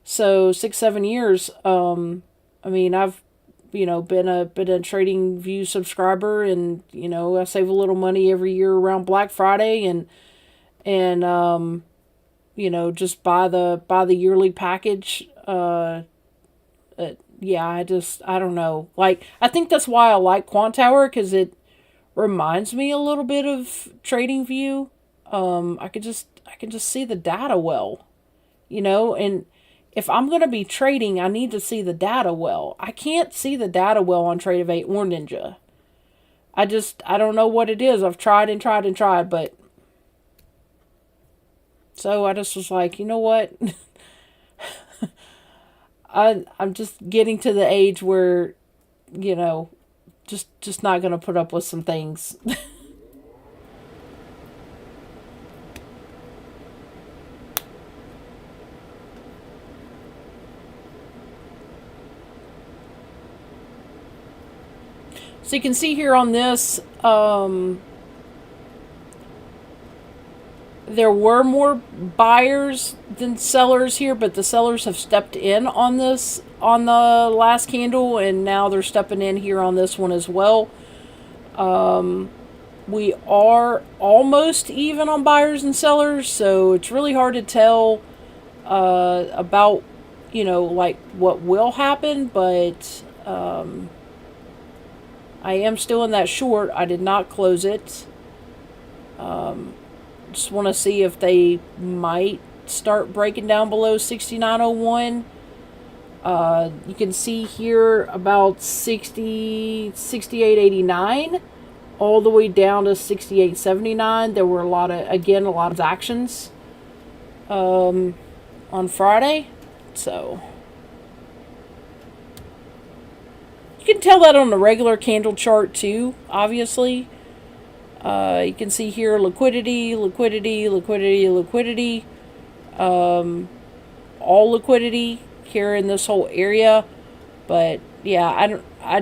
So 6-7 years. I mean, I've been a TradingView subscriber, and I save a little money every year around Black Friday, and just buy the yearly package. Yeah, I don't know. Like, I think that's why I like Quantower, because it reminds me a little bit of TradingView. I can just see the data well, and if I'm going to be trading, I need to see the data well. I can't see the data well on Tradeovate or Ninja. I don't know what it is. I've tried and tried and tried, but so I just was like, you know what? I'm just getting to the age where, just not going to put up with some things. So you can see here on this, there were more buyers than sellers here, but the sellers have stepped in on this, on the last candle, and now they're stepping in here on this one as well. We are almost even on buyers and sellers, so it's really hard to tell about, like what will happen, but I am still in that short. I did not close it. Just want to see if they might start breaking down below 69.01. You can see here about 68.89 all the way down to 68.79. There were a lot of transactions on Friday, so you can tell that on the regular candle chart too, obviously. You can see here liquidity, all liquidity here in this whole area. But yeah, I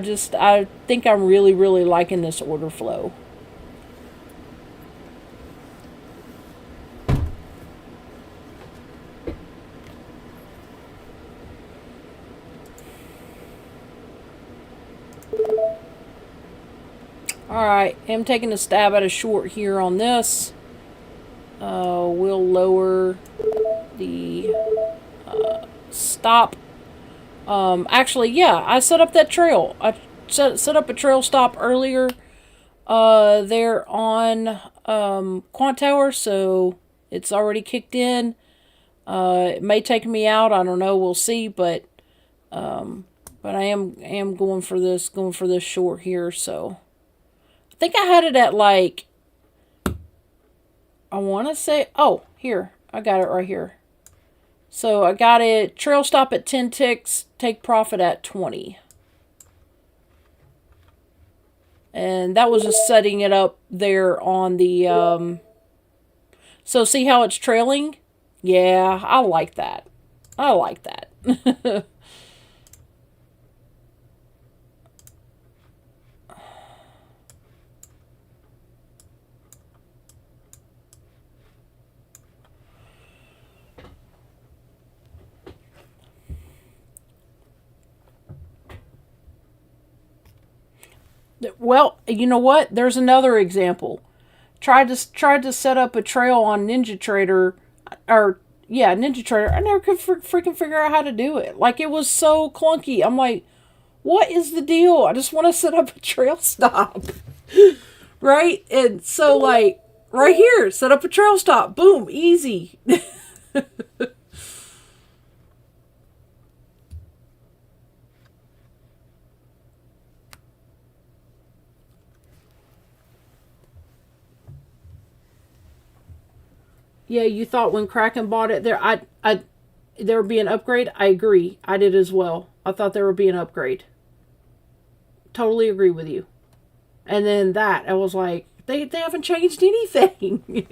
think I'm really, really liking this order flow. Alright, I'm taking a stab at a short here on this. We'll lower the stop. Actually, yeah, I set up that trail. I set up a trail stop earlier there on Quantower, so it's already kicked in. It may take me out. I don't know. We'll see. But I am going for this short here. So I think I had it at like, I want to say, oh, here, I got it right here. So I got it trail stop at 10 ticks, take profit at 20. And that was just setting it up there on the, so see how it's trailing? Yeah, I like that. I like that. Well, you know what? There's another example. Tried to set up a trail on Ninja Trader, or yeah, Ninja Trader. I never could freaking figure out how to do it. Like, it was so clunky. I'm like, what is the deal? I just want to set up a trail stop, right? And so, like, right here, set up a trail stop. Boom, easy. Yeah, you thought when Kraken bought it there would be an upgrade. I agree. I did as well. I thought there would be an upgrade. Totally agree with you. And then that I was like, they haven't changed anything.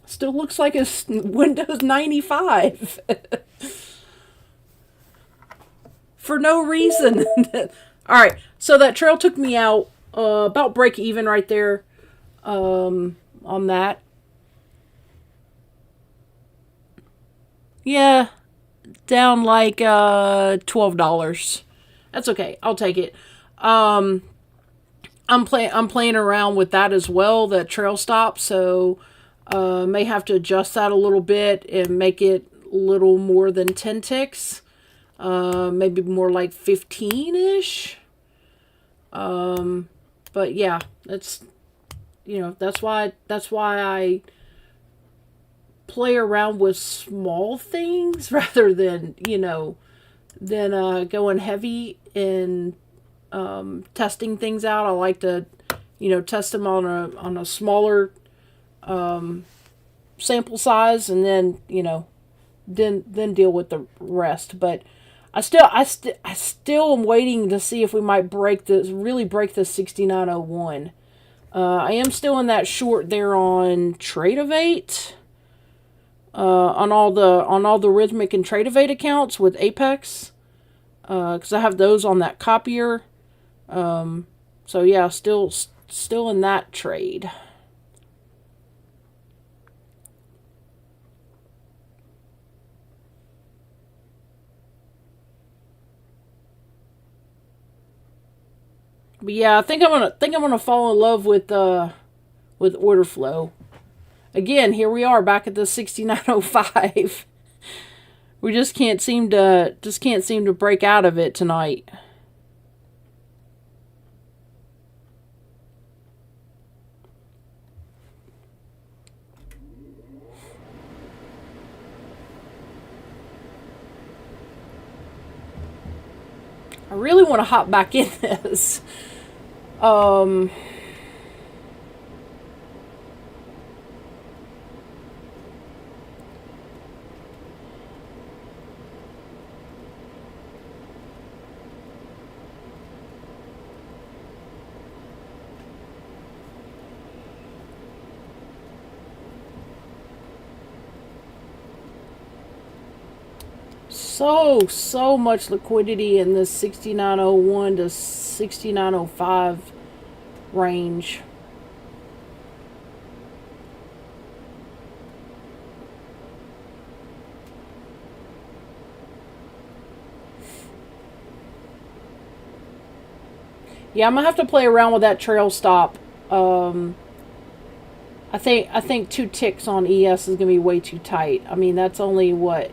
Still looks like it's Windows 95 for no reason. All right, so that trail took me out about break even right there on that. Yeah, down like $12. That's okay. I'll take it. I'm playing around with that as well, that trail stop, so may have to adjust that a little bit and make it a little more than 10 ticks. Maybe more like 15-ish. But yeah, that's, that's why I play around with small things rather than, going heavy in testing things out. I like to, test them on a smaller sample size, and then, then deal with the rest. But I still am waiting to see if we might really break the 6901. I am still in that short there on Tradeovate. On all the Rhythmic and Tradeovate accounts with Apex, because I have those on that copier. So yeah, still in that trade. But yeah, I think I'm gonna fall in love with order flow. Again, here we are back at the 6905. We just can't seem to break out of it tonight. I really want to hop back in this. So much liquidity in this 6901 to 6905 range. Yeah, I'm gonna have to play around with that trail stop. I think 2 ticks on ES is gonna be way too tight. I mean, that's only what,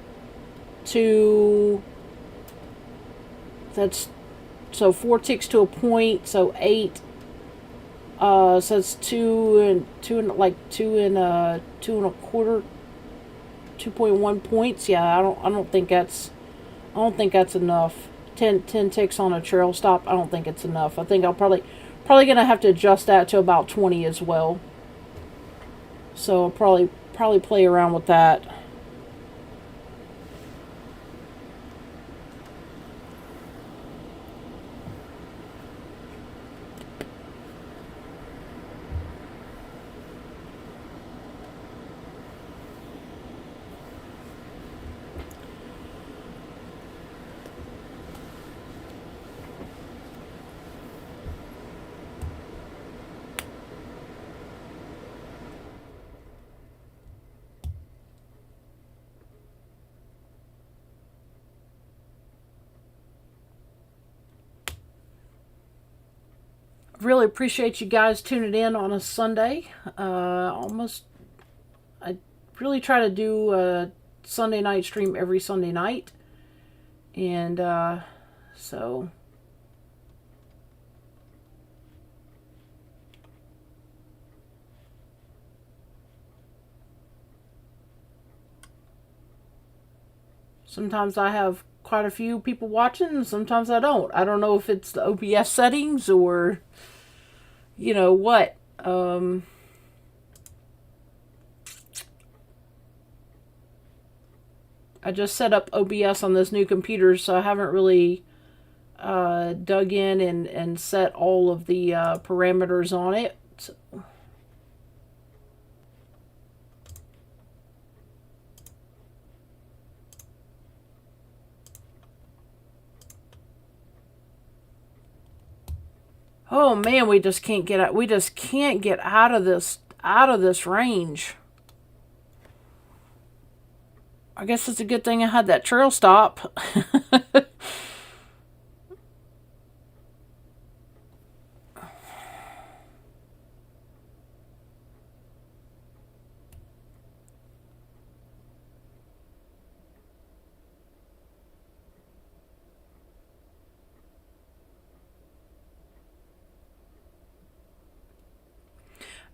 two. That's so 4 ticks to a point. So 8. So it's two and like 2.25, 2.1 points. Yeah, I don't think that's enough. 10 ticks on a trail stop. I don't think it's enough. I think I'll probably gonna have to adjust that to about 20 as well. So I'll probably play around with that. Really appreciate you guys tuning in on a Sunday. I really try to do a Sunday night stream every Sunday night, and so sometimes I have quite a few people watching, and sometimes I don't. I don't know if it's the OBS settings or what. I just set up OBS on this new computer, so I haven't really dug in and set all of the parameters on it. So. Oh man, we just can't get out. We just can't get out of this range. I guess it's a good thing I had that trail stop.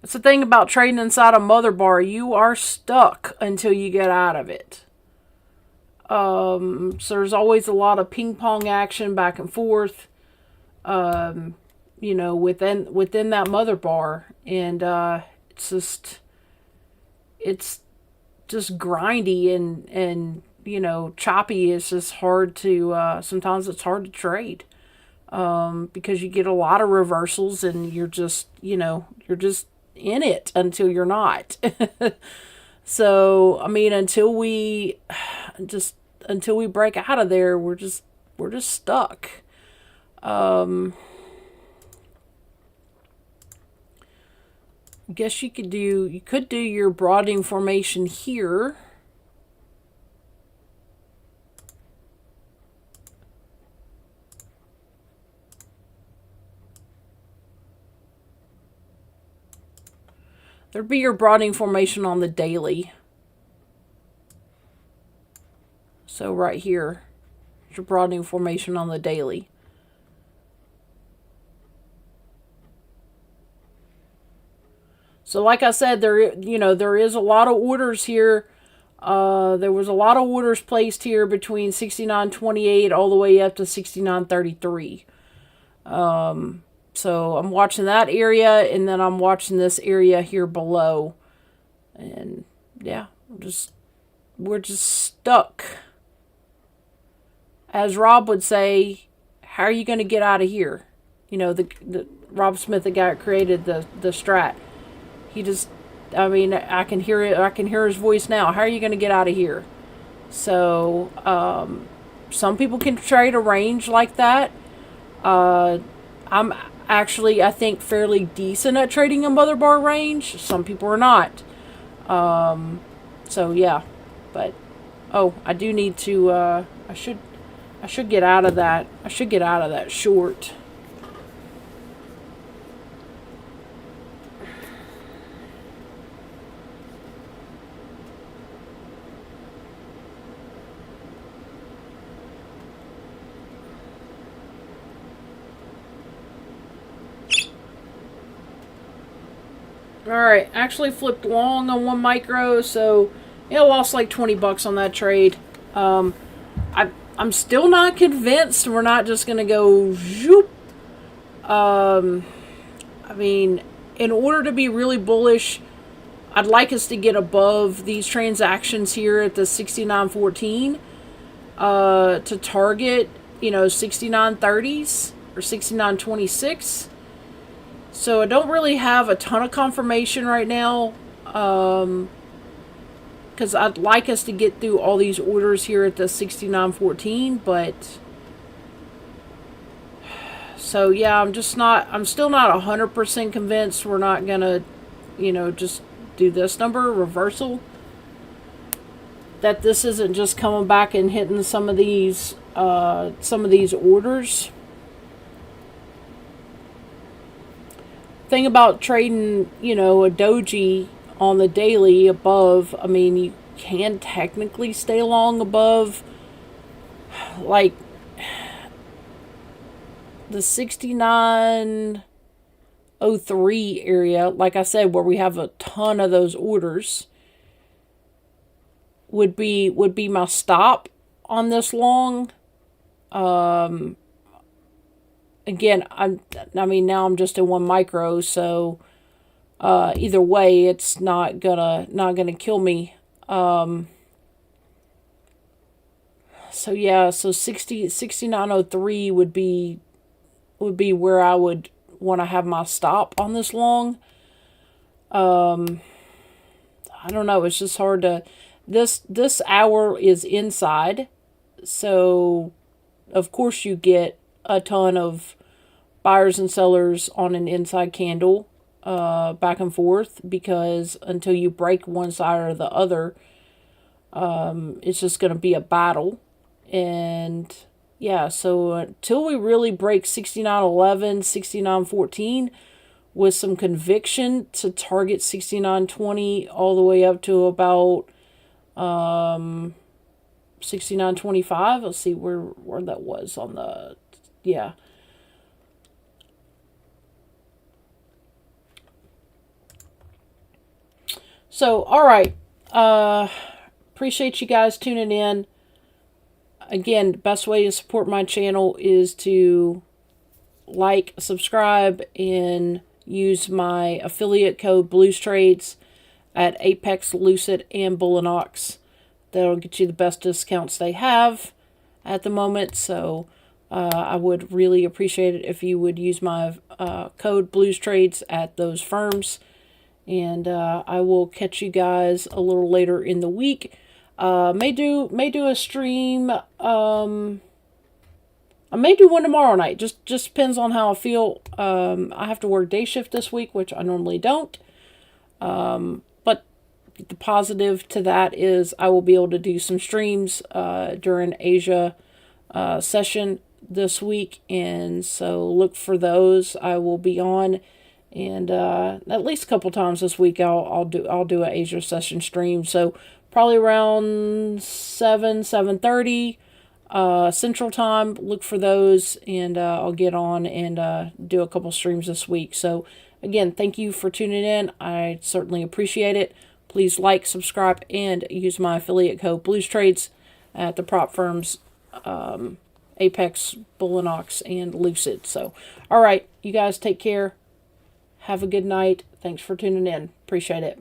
That's the thing about trading inside a mother bar. You are stuck until you get out of it. So there's always a lot of ping pong action back and forth, within that mother bar, and it's just grindy and choppy. It's just hard to sometimes it's hard to trade because you get a lot of reversals and you're just in it until you're not. So I mean, until we break out of there, we're just stuck. Guess you could do your broadening formation here. There'd be your broadening formation on the daily. So right here, your broadening formation on the daily. So like I said, there is a lot of orders here. There was a lot of orders placed here between 69.28 all the way up to 69.33. So I'm watching that area, and then I'm watching this area here below. And yeah, we're just stuck. As Rob would say, how are you going to get out of here? The Rob Smith, the guy that created the strat. I can hear it. I can hear his voice now. How are you going to get out of here? So, some people can trade a range like that. I'm actually, I think, fairly decent at trading a mother bar range. Some people are not. So yeah, but I do need to. I should get out of that. I should get out of that short. Alright, actually flipped long on one micro, so lost like 20 bucks on that trade. I, I'm still not convinced we're not just going to go zoop. I mean, in order to be really bullish, I'd like us to get above these transactions here at the 69.14 to target, 69.30s or 69.26. So I don't really have a ton of confirmation right now, because I'd like us to get through all these orders here at the 69.14, but so yeah, I'm still not 100% convinced we're not gonna, just do this number reversal. That this isn't just coming back and hitting some of these orders. Thing about trading, a doji on the daily above, I mean, you can technically stay long above, like, the 69.03 area, like I said, where we have a ton of those orders, would be my stop on this long. Again, I mean, now I'm just in one micro, so either way, it's not gonna kill me. So yeah, so 69.03 would be where I would want to have my stop on this long. I don't know. It's just hard to. This hour is inside, so of course you get a ton of buyers and sellers on an inside candle, back and forth, because until you break one side or the other, it's just going to be a battle. And yeah, so until we really break 69.11, 69.14 with some conviction to target 69.20 all the way up to about 69.25. Let's see where that was on the, yeah. So, all right. Appreciate you guys tuning in. Again, the best way to support my channel is to like, subscribe, and use my affiliate code Blues Trades at Apex, Lucid, and Bullinox. That'll get you the best discounts they have at the moment. So I would really appreciate it if you would use my code Blues Trades at those firms. And I will catch you guys a little later in the week. May do a stream. I may do one tomorrow night. Just depends on how I feel. I have to work day shift this week, which I normally don't. But the positive to that is I will be able to do some streams during Asia session this week, and so look for those. I will be on, and at least a couple times this week I'll do an Asia session stream. So probably around 7:30 Central Time. Look for those, and I'll get on and do a couple streams this week. So again, thank you for tuning in. I certainly appreciate it. Please like, subscribe, and use my affiliate code Blues Trades at the prop firms Apex, Bullinox, and Lucid. So, all right, you guys take care. Have a good night. Thanks for tuning in. Appreciate it.